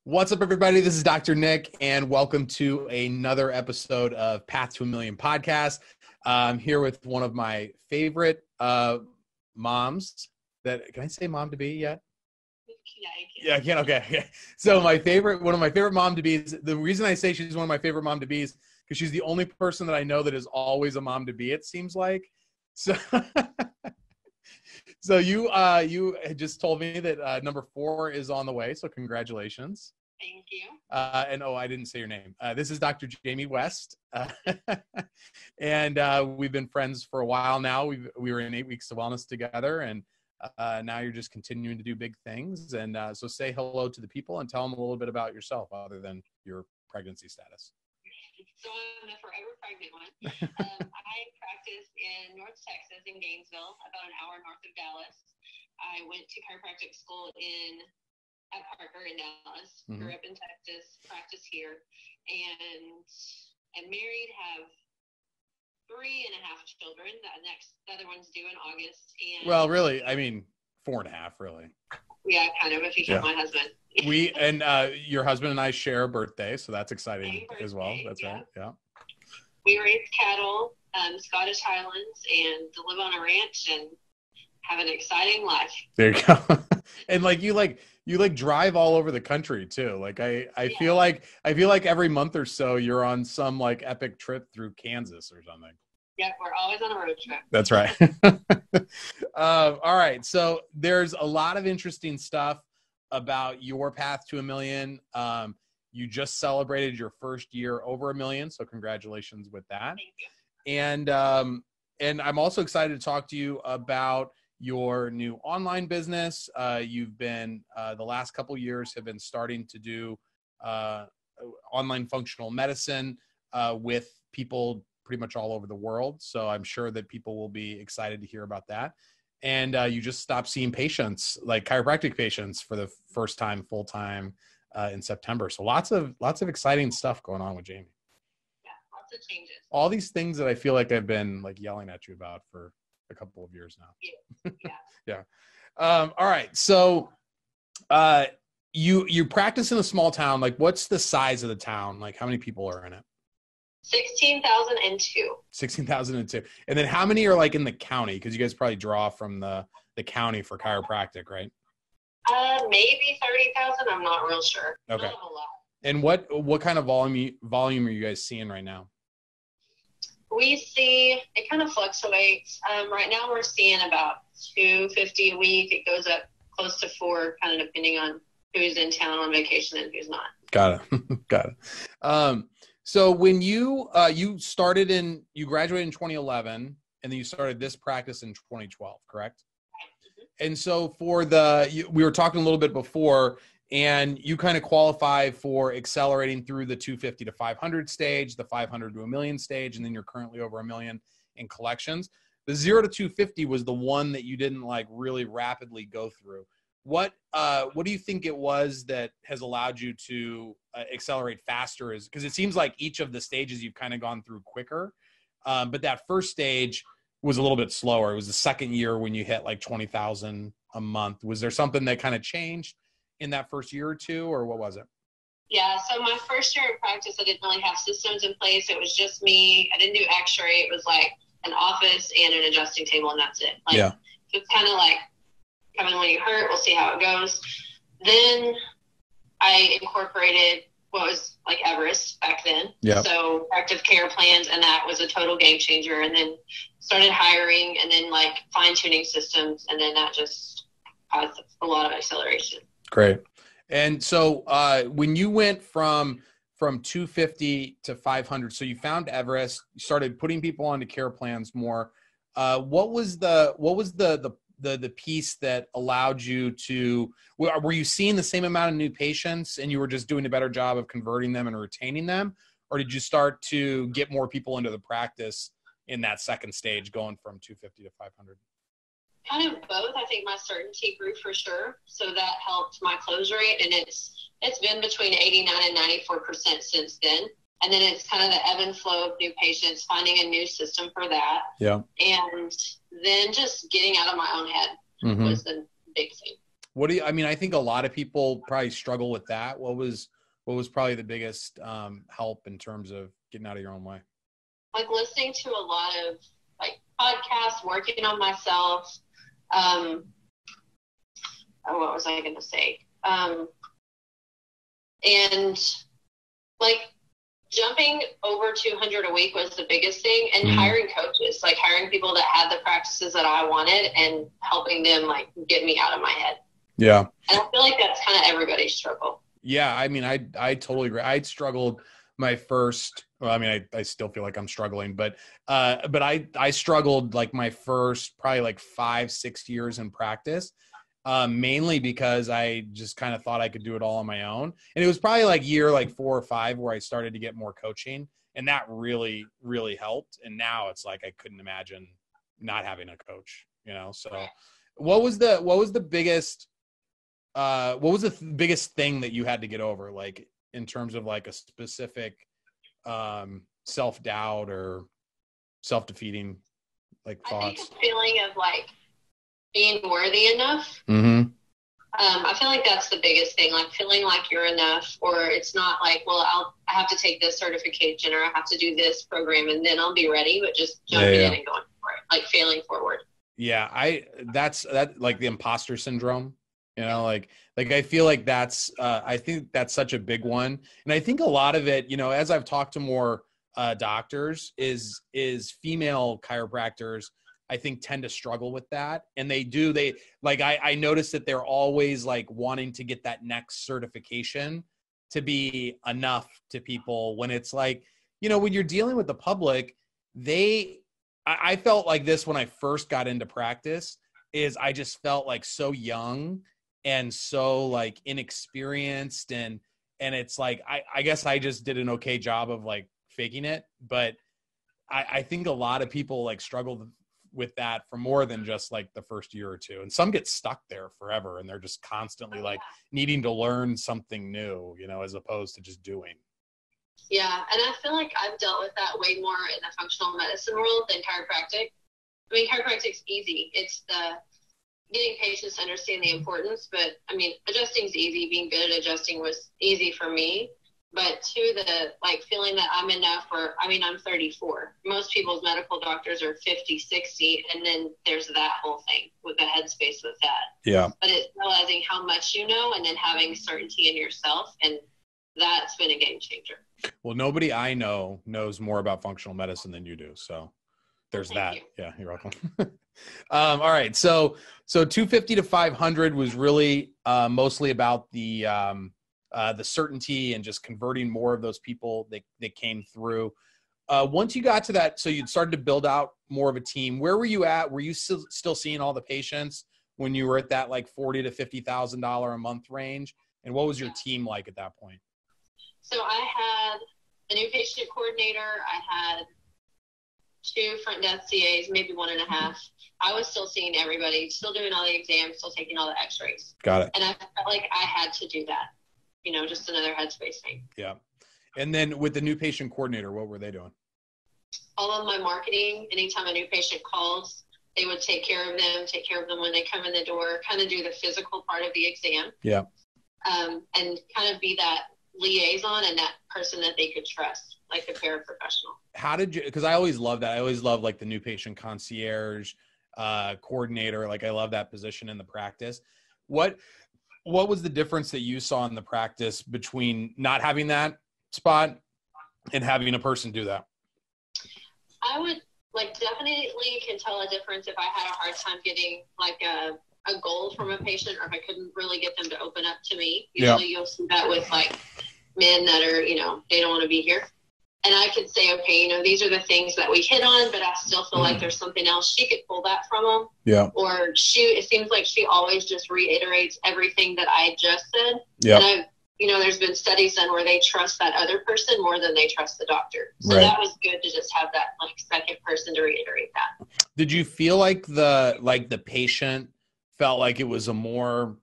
What's up, everybody? This is Dr. Nick, and welcome to another episode of Path to a Million podcast. I'm here with one of my favorite moms. Can I say mom to be yet? Yeah, I can. Okay. So one of my favorite mom to be's. The reason I say she's one of my favorite mom to be's because she's the only person that I know that is always a mom to be. It seems like. So, so you had just told me that number 4 is on the way. So congratulations. Thank you. And I didn't say your name. This is Dr. Jami West, and we've been friends for a while now. We were in 8 Weeks of Wellness together, and now you're just continuing to do big things. And so say hello to the people and tell them a little bit about yourself, other than your pregnancy status. So I'm the forever pregnant one. I practice in North Texas, in Gainesville, about an hour north of Dallas. I went to chiropractic school at Parker in Dallas. Grew up in Texas, practice here, and I'm married, have 3.5 children. The other one's due in August. And well, really, I mean 4.5, really. Yeah, kind of, if you count my husband. Your husband and I share a birthday, so that's exciting as well. That's right. Yeah. We raise cattle, Scottish Highlands, and live on a ranch and have an exciting life. There you go. And you drive all over the country too. I feel like every month or so you're on some epic trip through Kansas or something. Yeah, we're always on a road trip. That's right. All right. So there's a lot of interesting stuff about your path to a million. You just celebrated your first year over 1 million. So congratulations with that. Thank you. And I'm also excited to talk to you about your new online business. You've been, the last couple years have been starting to do online functional medicine with people pretty much all over the world. So I'm sure that people will be excited to hear about that. And you just stopped seeing patients, like chiropractic patients, for the first time full-time in September. So lots of exciting stuff going on with Jami. Yeah, lots of changes. All these things that I feel like I've been yelling at you about for a couple of years now. Yeah. Yeah. All right. So you practice in a small town. What's the size of the town? How many people are in it? 16,002. 16,002. And then how many are in the county? Because you guys probably draw from the county for chiropractic, right? Maybe 30,000. I'm not real sure. Okay. Not a lot. And what kind of volume are you guys seeing right now? We see it kind of fluctuates. Right now we're seeing about 250 a week. It goes up close to 4, kind of depending on who's in town on vacation and who's not. Got it. Got it. So when you graduated in 2011, and then you started this practice in 2012, correct? Mm-hmm. And so we were talking a little bit before, and you kind of qualify for accelerating through the 250 to 500 stage, the 500 to 1 million stage, and then you're currently over 1 million in collections. The 0 to 250 was the one that you didn't really rapidly go through. What do you think it was that has allowed you to accelerate faster? Because it seems like each of the stages you've kind of gone through quicker, but that first stage was a little bit slower. It was the second year when you hit 20,000 a month. Was there something that kind of changed in that first year or two, or what was it? Yeah, so my first year of practice, I didn't really have systems in place. It was just me. I didn't do x-ray. It was an office and an adjusting table, and that's it. Yeah. So it's kind of come in when you hurt, we'll see how it goes. Then I incorporated what was Everest back then. Yeah. So active care plans, and that was a total game changer. And then started hiring, and then fine-tuning systems, and then that just caused a lot of acceleration. Great. And so when you went from 250 to 500, so you found Everest, you started putting people onto care plans more. What was the piece that allowed you to, were you seeing the same amount of new patients and you were just doing a better job of converting them and retaining them? Or did you start to get more people into the practice in that second stage, going from 250 to 500? Kind of both. I think my certainty grew for sure. So that helped my close rate. And it's been between 89 and 94% since then. And then it's kind of the ebb and flow of new patients, finding a new system for that. Yeah. And then just getting out of my own head was the big thing. What do you, I mean, I think a lot of people probably struggle with that. What was probably the biggest help in terms of getting out of your own way? Like listening to a lot of like podcasts, working on myself. What was I going to say? And like jumping over 200 a week was the biggest thing, and hiring coaches, like hiring people that had the practices that I wanted and helping them like get me out of my head. Yeah. And I feel like that's kind of everybody's struggle. Yeah. I mean, I totally agree. I'd struggled my first, well, I mean, I still feel like I'm struggling, but I struggled like my first probably like 5-6 years in practice. Mainly because I just kind of thought I could do it all on my own. And it was probably like year like 4 or 5 where I started to get more coaching, and that really, really helped. And now it's like, I couldn't imagine not having a coach, you know? So what was the biggest thing that you had to get over? Like in terms of like a specific, self-doubt or self-defeating like thoughts? I think a feeling of like being worthy enough. I feel like that's the biggest thing, like feeling like you're enough, or it's not like, well, I have to take this certification or I have to do this program and then I'll be ready, but just jumping in and going for it, like failing forward. Yeah. That's like the imposter syndrome, you know, like I feel like that's, I think that's such a big one. And I think a lot of it, you know, as I've talked to more doctors is female chiropractors, I think tend to struggle with that. And they like, I noticed that they're always like wanting to get that next certification to be enough to people, when it's like, you know, when you're dealing with the public, I felt like this when I first got into practice, is I just felt like so young and so like inexperienced. And it's like, I guess I just did an okay job of like faking it. But I think a lot of people like struggle with that for more than just like the first year or two. And some get stuck there forever, and they're just constantly like needing to learn something new, you know, as opposed to just doing. Yeah. And I feel like I've dealt with that way more in the functional medicine world than chiropractic. I mean, chiropractic's easy. It's the getting patients to understand the importance, but I mean, adjusting's easy. Being good at adjusting was easy for me. But to the like feeling that I'm enough, or I mean, I'm 34. Most people's medical doctors are 50, 60, and then there's that whole thing with the headspace with that. Yeah. But it's realizing how much you know, and then having certainty in yourself, and that's been a game changer. Well, nobody I know knows more about functional medicine than you do, so there's that. Yeah, you're welcome. All right, so 250 to 500 was really mostly about the certainty and just converting more of those people that came through. Once you got to that, so you'd started to build out more of a team. Where were you at? Were you still seeing all the patients when you were at that like $40,000 to $50,000 a month range? And what was your team like at that point? So I had a new patient coordinator. I had 2 front desk CAs, maybe 1.5. I was still seeing everybody, still doing all the exams, still taking all the x-rays. Got it. And I felt like I had to do that. You know, just another headspace thing. Yeah. And then with the new patient coordinator, what were they doing? All of my marketing. Anytime a new patient calls, they would take care of them when they come in the door, kind of do the physical part of the exam. Yeah. And kind of be that liaison and that person that they could trust, like a paraprofessional. How did you, because I always love that. I always love like the new patient concierge coordinator. Like I love that position in the practice. What was the difference that you saw in the practice between not having that spot and having a person do that? I would like definitely can tell a difference if I had a hard time getting like a goal from a patient, or if I couldn't really get them to open up to me. Usually you'll see that with like men that are, you know, they don't want to be here. And I could say, okay, you know, these are the things that we hit on, but I still feel like there's something else. She could pull that from them. Yeah. Or it seems like she always just reiterates everything that I just said. Yeah. And you know, there's been studies done where they trust that other person more than they trust the doctor. So that was good to just have that like second person to reiterate that. Did you feel like the patient felt like it was a more,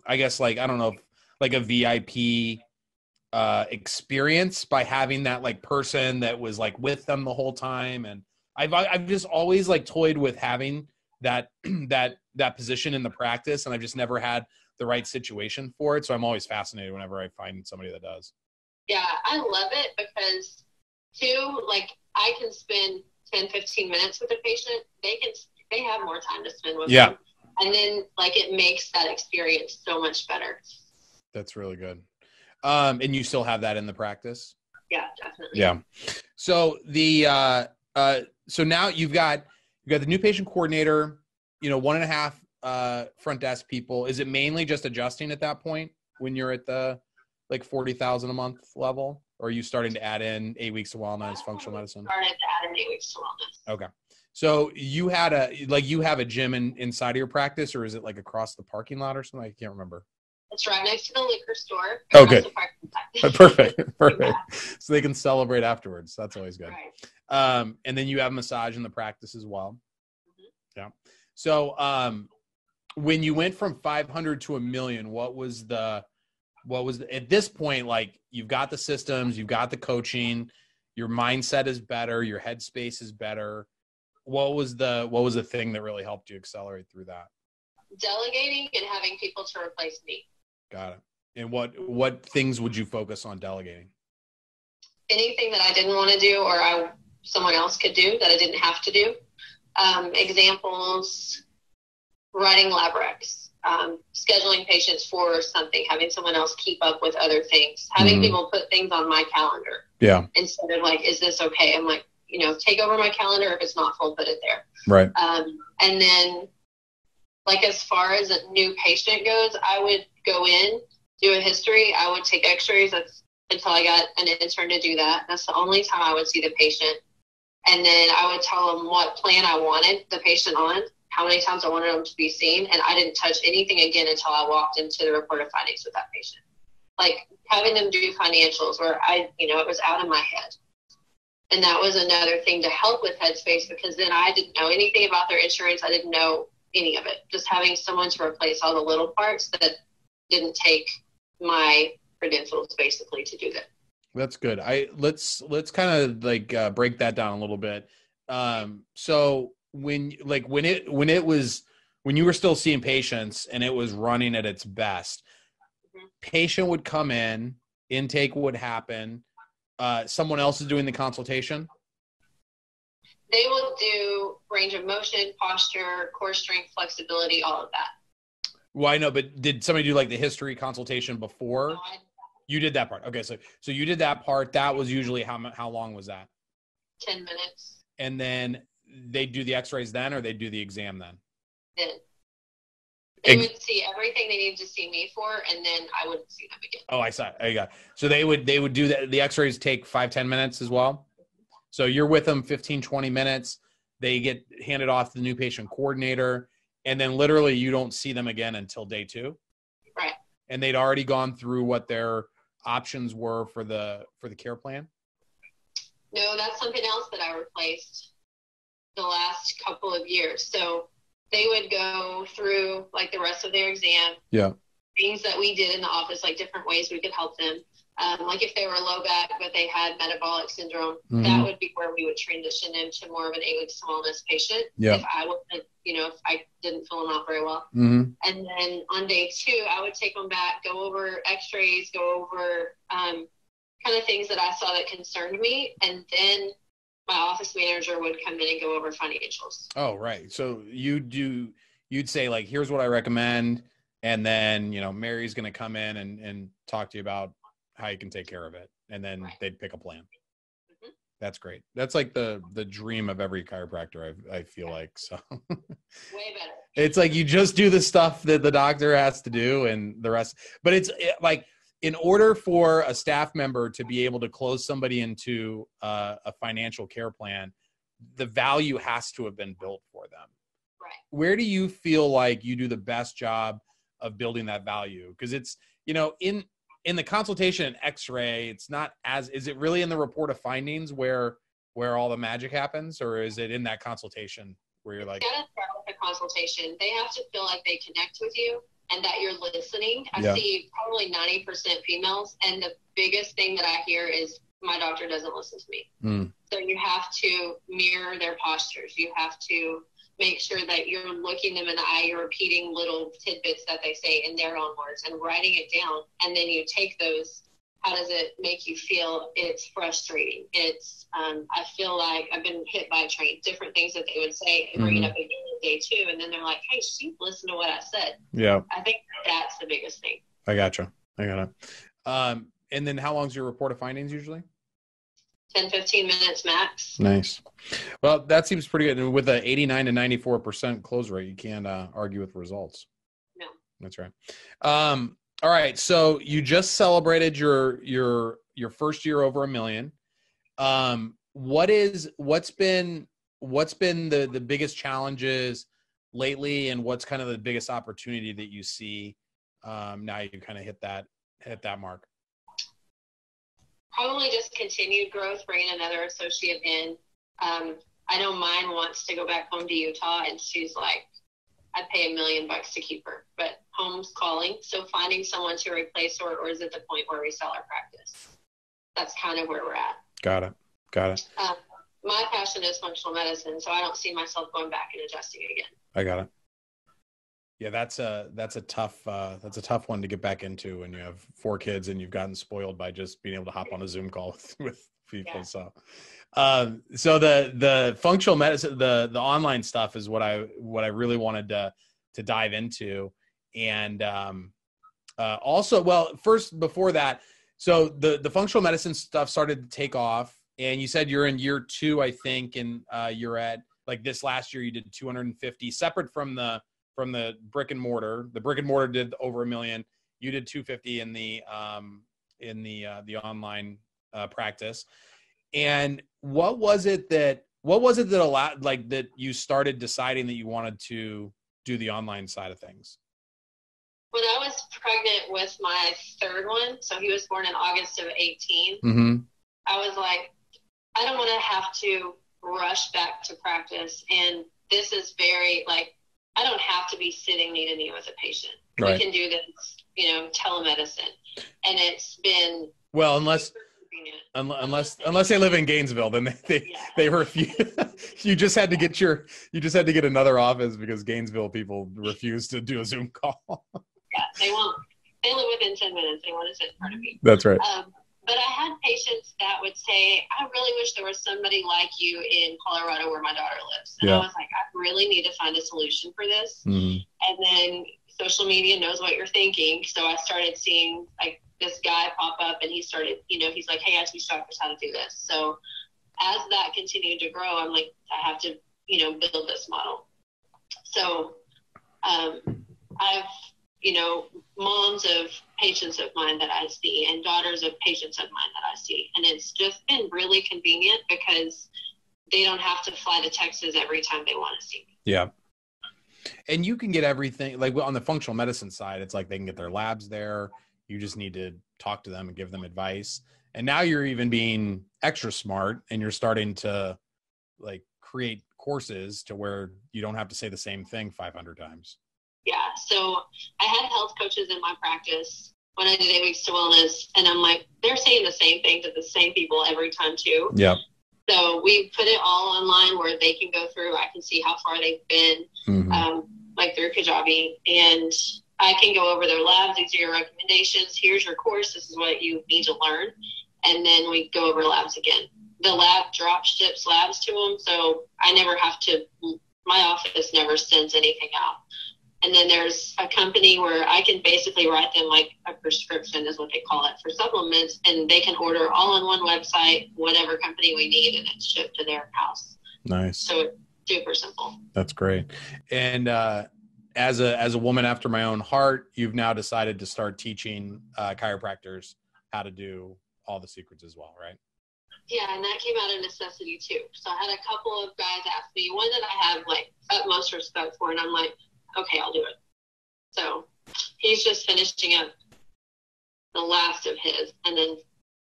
I guess, like, I don't know, like a VIP experience by having that like person that was like with them the whole time? And I've just always like toyed with having that that position in the practice, and I've just never had the right situation for it. So I'm always fascinated whenever I find somebody that does. Yeah, I love it because too, like I can spend 10, 15 minutes with a patient. They have more time to spend with them. And then like it makes that experience so much better. That's really good. And you still have that in the practice? Yeah, definitely. Yeah. So so now you've got the new patient coordinator, 1.5 front desk people. Is it mainly just adjusting at that point when you're at the like 40,000 a month level, or are you starting to add in 8 weeks of wellness, functional medicine? Started to add in 8 weeks to wellness. Okay. So you have a gym inside of your practice, or is it like across the parking lot or something? I can't remember. It's right next to the liquor store. Oh, good. Perfect. Yeah. So they can celebrate afterwards. That's always good. Right. And then you have massage in the practice as well. Mm-hmm. Yeah. So when you went from 500 to 1 million, what was at this point, like you've got the systems, you've got the coaching, your mindset is better, your headspace is better. What was the thing that really helped you accelerate through that? Delegating and having people to replace me. Got it. And what things would you focus on delegating? Anything that I didn't want to do or someone else could do that I didn't have to do. Examples, writing lab recs, scheduling patients for something, having someone else keep up with other things, having people put things on my calendar. Yeah. Instead of like, is this okay? I'm like, take over my calendar. If it's not full, put it there. Right. And then like as far as a new patient goes, I would go in, do a history. I would take x-rays until I got an intern to do that. That's the only time I would see the patient. And then I would tell them what plan I wanted the patient on, how many times I wanted them to be seen. And I didn't touch anything again until I walked into the report of findings with that patient. Like having them do financials where it was out of my head. And that was another thing to help with headspace, because then I didn't know anything about their insurance. I didn't know any of it. Just having someone to replace all the little parts that didn't take my credentials basically to do that. That's good. Let's kind of like break that down a little bit. So when you were still seeing patients and it was running at its best, patient would come in, intake would happen. Someone else is doing the consultation. They will do range of motion, posture, core strength, flexibility, all of that. Well, I know, but did somebody do like the history consultation before? No, you did that part. Okay, so you did that part. That was usually how long was that? 10 minutes. And then they do the x-rays then, or they do the exam then? Then. They would see everything they needed to see me for, and then I wouldn't see them again. Oh, I saw. I got it. So they would do that. The x-rays take 5-10 minutes as well. So you're with them 15-20 minutes. They get handed off to the new patient coordinator, and then literally you don't see them again until day 2. Right. And they'd already gone through what their options were for the care plan. No, that's something else that I replaced the last couple of years. So they would go through like the rest of their exam. Yeah. Things that we did in the office, like different ways we could help them. Like if they were low back, but they had metabolic syndrome, that would be where we would transition them to more of an 8 weeks wellness patient. Yeah. If I wasn't, if I didn't fill them out very well. Mm-hmm. And then on day 2, I would take them back, go over x-rays, go over kind of things that I saw that concerned me. And then my office manager would come in and go over financials. Oh, right. So you'd say like, here's what I recommend. And then, Mary's going to come in and talk to you about how you can take care of it. And then they'd pick a plan. Mm-hmm. That's great. That's like the dream of every chiropractor, I feel like. So way better. It's like you just do the stuff that the doctor has to do and the rest. But it's like, in order for a staff member to be able to close somebody into a financial care plan, the value has to have been built for them. Right. Where do you feel like you do the best job of building that value? Because it's, in the consultation and x-ray, it's not is it really in the report of findings where all the magic happens, or is it in that consultation where you're like, gotta start with the consultation. They have to feel like they connect with you and that you're listening. I see probably 90% females, and the biggest thing that I hear is my doctor doesn't listen to me. So you have to mirror their postures. You have to make sure that you're looking them in the eye, you're repeating little tidbits that they say in their own words and writing it down. And then you take those. How does it make you feel? It's frustrating. It's, I feel like I've been hit by a train, different things that they would say and bring it up again in day 2. And then they're like, hey, she listened to what I said. Yeah. I think that's the biggest thing. I gotcha. I got it. And then how long's your report of findings usually? 10, 15 minutes max. Nice. Well, that seems pretty good. And with an 89 to 94% close rate, you can't argue with results. No. That's right. All right. So you just celebrated your first year over $1 million. What's been the biggest challenges lately, and what's kind of the biggest opportunity that you see now you kind of hit that mark? Probably just continued growth, bringing another associate in. I know mine wants to go back home to Utah, and she's like, I'd pay $1 million to keep her, but home's calling. So finding someone to replace her, or is it the point where we sell our practice? That's kind of where we're at. Got it. My passion is functional medicine, so I don't see myself going back and adjusting again. I got it. Yeah, that's a tough one to get back into when you have 4 kids and you've gotten spoiled by just being able to hop on a Zoom call with people. Yeah. So the functional medicine, the online stuff is what I really wanted to dive into. And also, well, first before that, so the functional medicine stuff started to take off, and you said you're in year 2, I think, and you're at, like, this last year you did 250 separate from the brick and mortar. The brick and mortar did over $1 million. You did 250 in the online practice. And what was it that allowed, like, that you started deciding that you wanted to do the online side of things? When I was pregnant with my 3rd one, so he was born in August of 18, I was like, I don't want to have to rush back to practice. And this is very, like, I don't have to be sitting knee to knee with a patient. Right. We can do this, telemedicine. And it's been, well, unless they live in Gainesville, then they refuse. you just had to get another office because Gainesville people refuse to do a Zoom call. Yeah, they won't. They live within 10 minutes. They want to sit in front of me. That's right. But I had patients that would say, I really wish there was somebody like you in Colorado where my daughter lives. And I was like, I really need to find a solution for this. And then social media knows what you're thinking. So I started seeing, like, this guy pop up, and he started, he's like, hey, I teach doctors how to do this. So as that continued to grow, I'm like, I have to, build this model. So I've, moms of patients of mine that I see and daughters of patients of mine that I see. And it's just been really convenient because they don't have to fly to Texas every time they want to see me. Yeah. And you can get everything, like, on the functional medicine side, it's like they can get their labs there. You just need to talk to them and give them advice. And now you're even being extra smart, and you're starting to, like, create courses to where you don't have to say the same thing 500 times. Yeah. So I had health coaches in my practice when I did 8 Weeks to Wellness, and I'm like, they're saying the same thing to the same people every time too. Yeah. So we put it all online where they can go through. I can see how far they've been, like through Kajabi, and I can go over their labs. These are your recommendations. Here's your course. This is what you need to learn. And then we go over labs again. The lab drop ships labs to them. So I never have to, my office never sends anything out. And then there's a company where I can basically write them, like, a prescription is what they call it, for supplements. And they can order all on one website, whatever company we need, and it's shipped to their house. Nice. So it's super simple. That's great. And, as a woman after my own heart, you've now decided to start teaching chiropractors how to do all the secrets as well, right? Yeah, and that came out of necessity too. So I had a couple of guys ask me, one that I have, like, utmost respect for, and I'm like, okay, I'll do it. So he's just finishing up the last of his, and then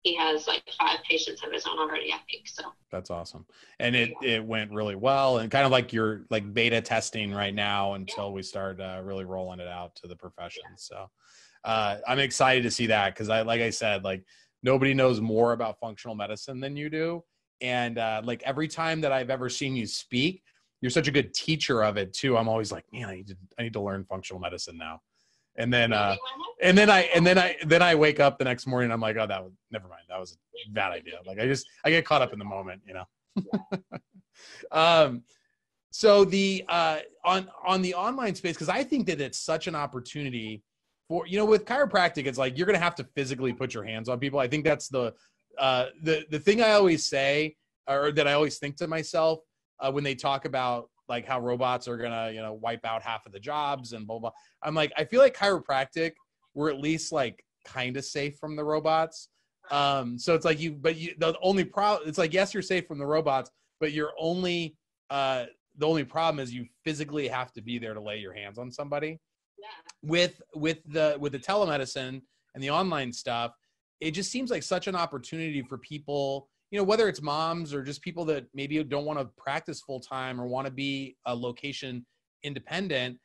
he has like 5 patients of his own already, I think. So that's awesome. And it went really well, and kind of like you're like beta testing right now until we start really rolling it out to the profession. So I'm excited to see that, because like I said, like, nobody knows more about functional medicine than you do. And like, every time that I've ever seen you speak, a good teacher of it too. I'm always like, man, I need to learn functional medicine now. And then I wake up the next morning and I'm like, oh, never mind. That was a bad idea. Like I get caught up in the moment, you know? So the, on the online space, cause I think that it's such an opportunity for, you know, with chiropractic, it's like, you're going to have to physically put your hands on people. I think that's the thing I always say, or that I always think to myself, when they talk about like how robots are going to, you know, wipe out half of the jobs and blah, blah. I'm like, I feel like chiropractic, we're at least like kind of safe from the robots. So it's like the only problem, it's like, yes, you're safe from the robots, but you're only, the only problem is you physically have to be there to lay your hands on somebody. Yeah. With the telemedicine and the online stuff, it just seems like such an opportunity for people, you know, whether it's moms or just people that maybe don't want to practice full time or want to be a location independent.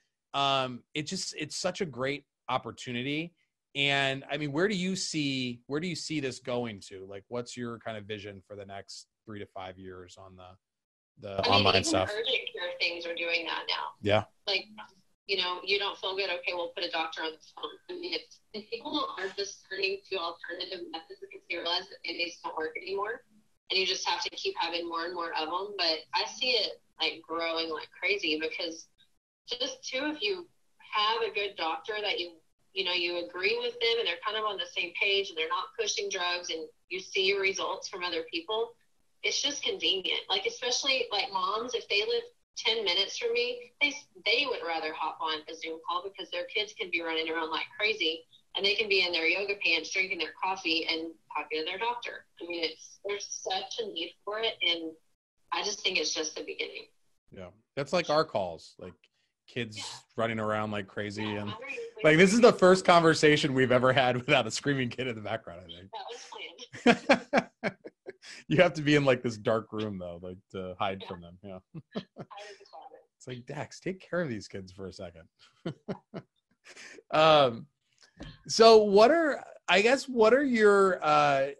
It's such a great opportunity. And I mean, where do you see this going to? Like, what's your kind of vision for the next 3 to 5 years on the online even stuff? Urgent care things are doing that now. Yeah. Like, you know, you don't feel good. Okay, we'll put a doctor on the phone. I mean, if people are just turning to alternative methods because they realize that these don't work anymore, and you just have to keep having more and more of them. But I see it like growing like crazy because just too, if you have a good doctor that you agree with them and they're kind of on the same page and they're not pushing drugs and you see your results from other people, it's just convenient. Like, especially like moms, if they live 10 minutes from me, they would rather hop on a Zoom call because their kids can be running around like crazy and they can be in their yoga pants drinking their coffee and talking to their doctor. I mean, there's such a need for it, and I just think it's just the beginning. Yeah, that's like our calls, like kids running around like crazy, and like this is the first conversation we've ever had without a screaming kid in the background. I think that was planned. You have to be in like this dark room though, like to hide from them. Yeah. It's like, Dax, take care of these kids for a second. So what are your, I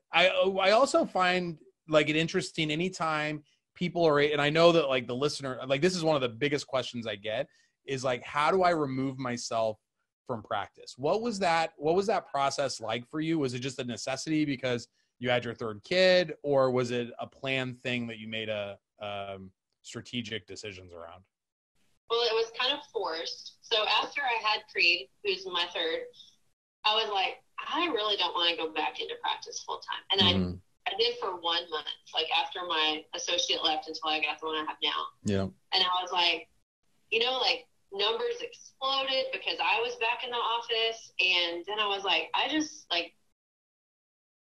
also find like it interesting anytime people are, and I know that like the listener, like this is one of the biggest questions I get is like, how do I remove myself from practice? What was that process like for you? Was it just a necessity because you had your third kid, or was it a planned thing that you made strategic decisions around? Well, it was kind of forced. So after I had Creed, who's my third, I was like, I really don't want to go back into practice full time. And I did for 1 month, like after my associate left until I got the one I have now. Yeah. And I was like, you know, like numbers exploded because I was back in the office. And then I was like,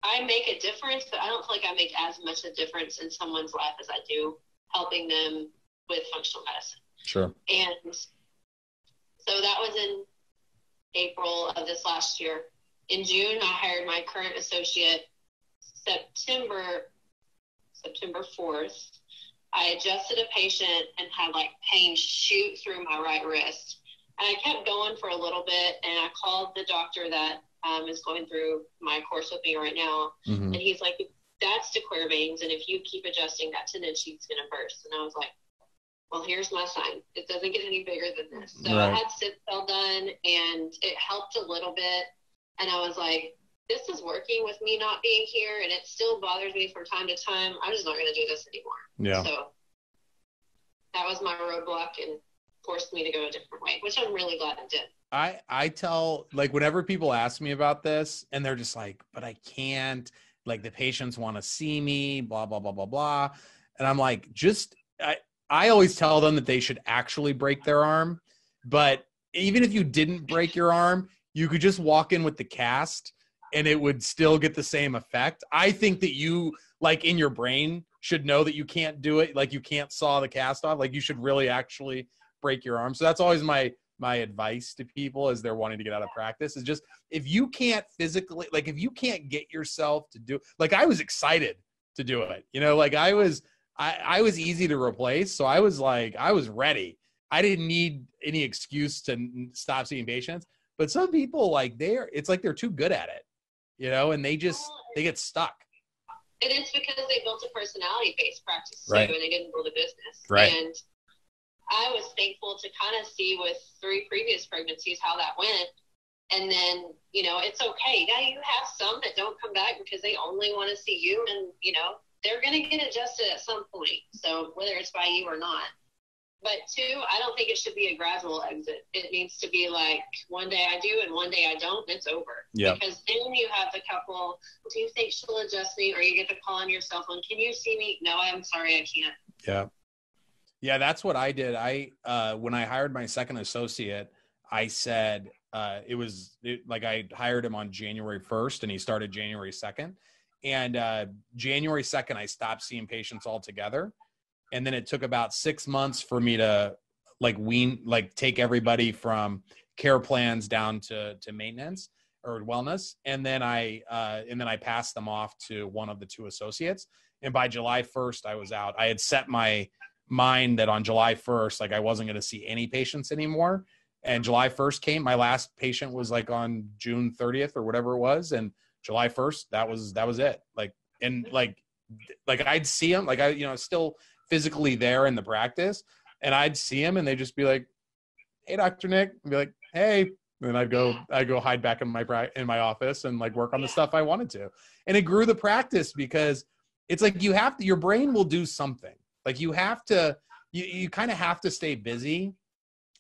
I make a difference, but I don't feel like I make as much a difference in someone's life as I do helping them with functional medicine. Sure. And so that was in April of this last year. In June, I hired my current associate. September 4th, I adjusted a patient and had like pain shoot through my right wrist. And I kept going for a little bit, and I called the doctor that is going through my course with me right now. Mm-hmm. And he's like, that's 𝗿𝗄𝗏𝗡𝗏𝗡, and if you keep adjusting, that tendon sheet's going to burst. And I was like, well, here's my sign. It doesn't get any bigger than this. So right. I had sit cell done, and it helped a little bit. And I was like, this is working with me not being here, and it still bothers me from time to time. I'm just not going to do this anymore. Yeah. So that was my roadblock and forced me to go a different way, which I'm really glad it did. I tell, like, whenever people ask me about this and they're just like, but I can't, like the patients want to see me, blah, blah, blah, blah, blah. And I'm like, I always tell them that they should actually break their arm. But even if you didn't break your arm, you could just walk in with the cast and it would still get the same effect. I think that you, like, in your brain should know that you can't do it. Like, you can't saw the cast off. Like, you should really actually break your arm. So that's always my advice to people as they're wanting to get out of practice is just, if you can't physically, like, if you can't get yourself to do, like, I was excited to do it, you know, like I was easy to replace. So I was like, I was ready. I didn't need any excuse to stop seeing patients. But some people, like, it's like they're too good at it, you know, and they get stuck. And it's because they built a personality-based practice too, right. And they didn't build a business. Right. And I was thankful to kind of see with 3 previous pregnancies how that went. And then, you know, it's okay. Yeah, you have some that don't come back because they only want to see you, and, you know, they're going to get adjusted at some point. So whether it's by you or not. But 2, I don't think it should be a gradual exit. It needs to be like, one day I do and one day I don't, and it's over. Yeah. Because then you have the couple, do you think she'll adjust me? Or you get the call on your cell phone, can you see me? No, I'm sorry, I can't. Yeah. Yeah, that's what I did. When I hired my second associate, I said, I hired him on January 1st and he started January 2nd. And January 2nd, I stopped seeing patients altogether. And then it took about 6 months for me to take everybody from care plans down to maintenance or wellness. And then I passed them off to one of the 2 associates. And by July 1st, I was out. I had set my mind that on July 1st, like I wasn't going to see any patients anymore. And July 1st came. My last patient was like on June 30th or whatever it was. And July 1st, that was it. Like I'd see him, still physically there in the practice, and I'd see him and they'd just be like, "Hey, Dr. Nick," and be like, "Hey," and then I'd go hide back in my office and like work on the stuff I wanted to. And it grew the practice because it's like your brain will do something. Like you kind of have to stay busy,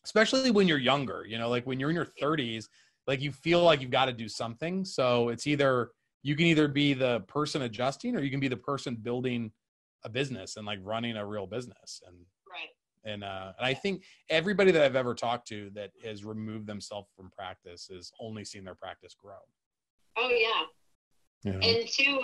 especially when you're younger, you know, like when you're in your 30s, like you feel like you've got to do something. So it's you can either be the person adjusting or you can be the person building a business and like running a real business. And right. And I think everybody that I've ever talked to that has removed themselves from practice has only seen their practice grow. Oh yeah. You know? And 2,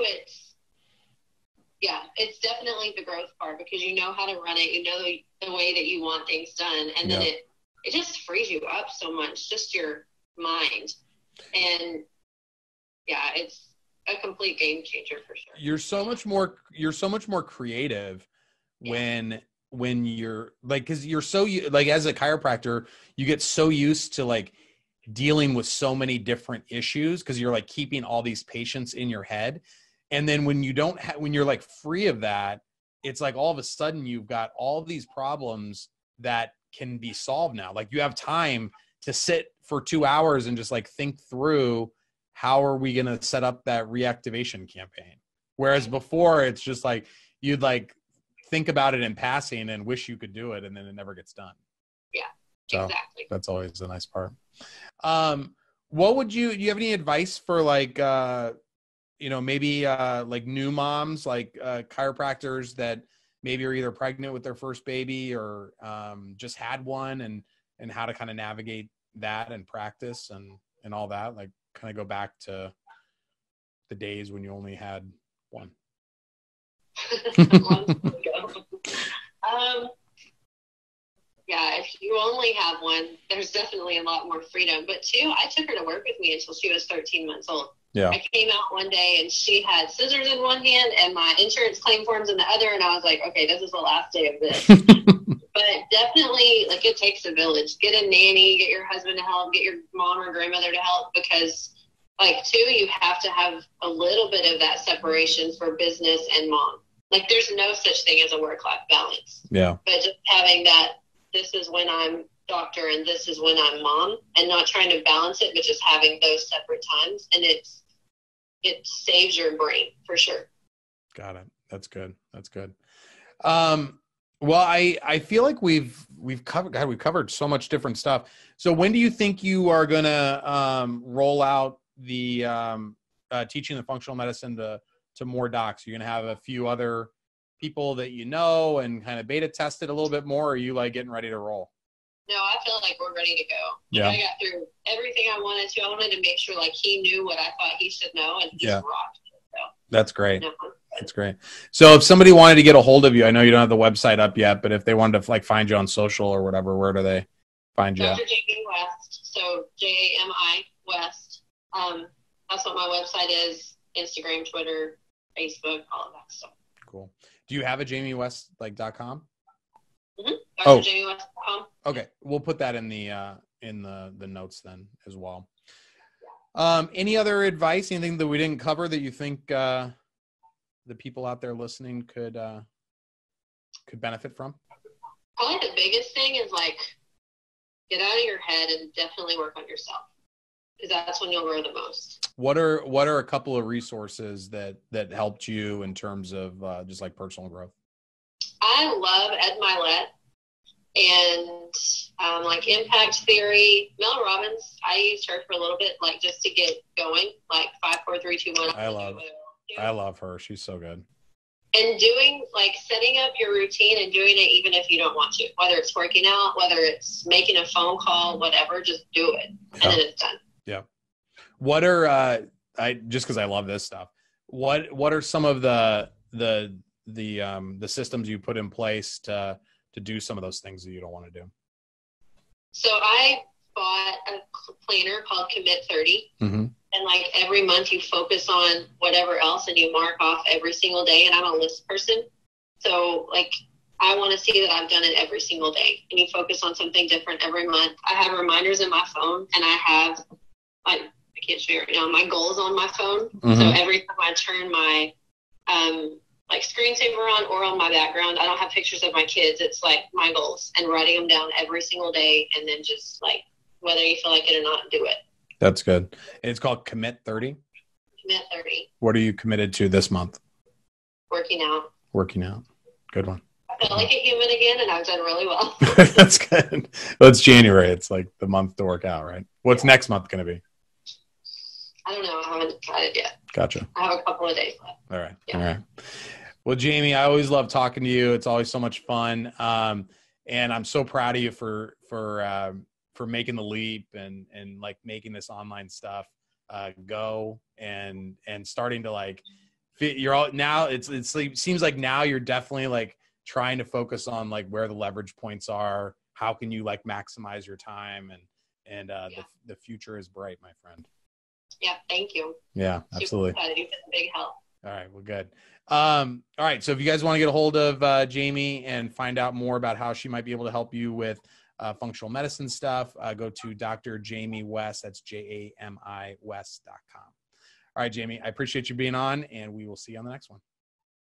it's definitely the growth part, because you know how to run it, you know the way that you want things done, and then it just frees you up so much, just your mind. And yeah, it's a complete game changer for sure. You're so much more creative when you're like, because you're so like, as a chiropractor, you get so used to like dealing with so many different issues because you're like keeping all these patients in your head. And then when you're like free of that, it's like all of a sudden you've got all these problems that can be solved now. Like you have time to sit for 2 hours and just like think through, how are we going to set up that reactivation campaign? Whereas before it's just like, you'd like think about it in passing and wish you could do it, and then it never gets done. Yeah, so exactly. That's always the nice part. Do you have any advice for like, maybe like new moms, like chiropractors that maybe are either pregnant with their first baby or just had one, and how to kind of navigate that and practice and all that, like kind of go back to the days when you only had one? Yeah, if you only have one, there's definitely a lot more freedom. But 2, I took her to work with me until she was 13 months old. Yeah. I came out one day and she had scissors in one hand and my insurance claim forms in the other, and I was like, okay, this is the last day of this. But definitely, like, it takes a village. Get a nanny, get your husband to help, get your mom or grandmother to help, because like 2, you have to have a little bit of that separation for business and mom. Like there's no such thing as a work-life balance. Yeah. But just having that, this is when I'm doctor and this is when I'm mom, and not trying to balance it, but just having those separate times, and it saves your brain for sure. Got it. That's good. Well, I feel like we've covered so much different stuff. So when do you think you are going to roll out the teaching the functional medicine to more docs? You're going to have a few other people that you know and kind of beta test it a little bit more? Or are you like getting ready to roll? No, I feel like we're ready to go. Yeah. I got through everything I wanted to. I wanted to make sure like he knew what I thought he should know, and he's rocked it. So. That's great. That's great. So if somebody wanted to get a hold of you, I know you don't have the website up yet, but if they wanted to like find you on social or whatever, where do they find you? Dr. Jami West. So Jami West. That's what my website is. Instagram, Twitter, Facebook, all of that stuff. Cool. Do you have a JamiWest like .com? Mm-hmm. DrJamiWest.com. Okay. We'll put that in the notes then as well. Any other advice, anything that we didn't cover that you think the people out there listening could benefit from? Probably the biggest thing is like, get out of your head and definitely work on yourself, because that's when you'll grow the most. What are a couple of resources that helped you in terms of just like personal growth? I love 𝗵𝗵𝗶𝗿 and like impact theory. Mel Robbins, I used her for a little bit, like just to get going, like 5, 4, 3, 2, 1. I love her. She's so good. And doing, like, setting up your routine and doing it even if you don't want to, whether it's working out, whether it's making a phone call, whatever, just do it. And then it's done. Yeah. What are, just cause I love this stuff. What are some of the systems you put in place to do some of those things that you don't want to do? So I bought a planner called Commit 30. Mm-hmm. And like every month you focus on whatever else and you mark off every single day. And I'm a list person. So like, I want to see that I've done it every single day, and you focus on something different every month. I have reminders in my phone, and I have, I can't show you right now, my goals on my phone. Mm-hmm. So every time I turn my, like screensaver on or on my background, I don't have pictures of my kids. It's like my goals and writing them down every single day. And then just like, whether you feel like it or not, do it. That's good. And it's called Commit 30? Commit 30. What are you committed to this month? Working out. Working out. Good one. I feel like a human again, and I've done really well. That's good. Well, it's January. It's like the month to work out, right? What's next month going to be? I don't know. I haven't decided yet. Gotcha. I have a couple of days left. All right. Yeah. All right. Well, Jami, I always love talking to you. It's always so much fun. And I'm so proud of you for making the leap and like making this online stuff go and starting to like fit. You're all now. It seems like now you're definitely like trying to focus on like where the leverage points are. How can you like maximize your time and the future is bright, my friend. Yeah, thank you. Yeah, absolutely. Super excited. You've been a big help. All right, well, good. All right, so if you guys want to get a hold of Jami and find out more about how she might be able to help you with functional medicine stuff, go to Dr. Jami West. That's JAMI West.com. All right, Jami, I appreciate you being on, and we will see you on the next one.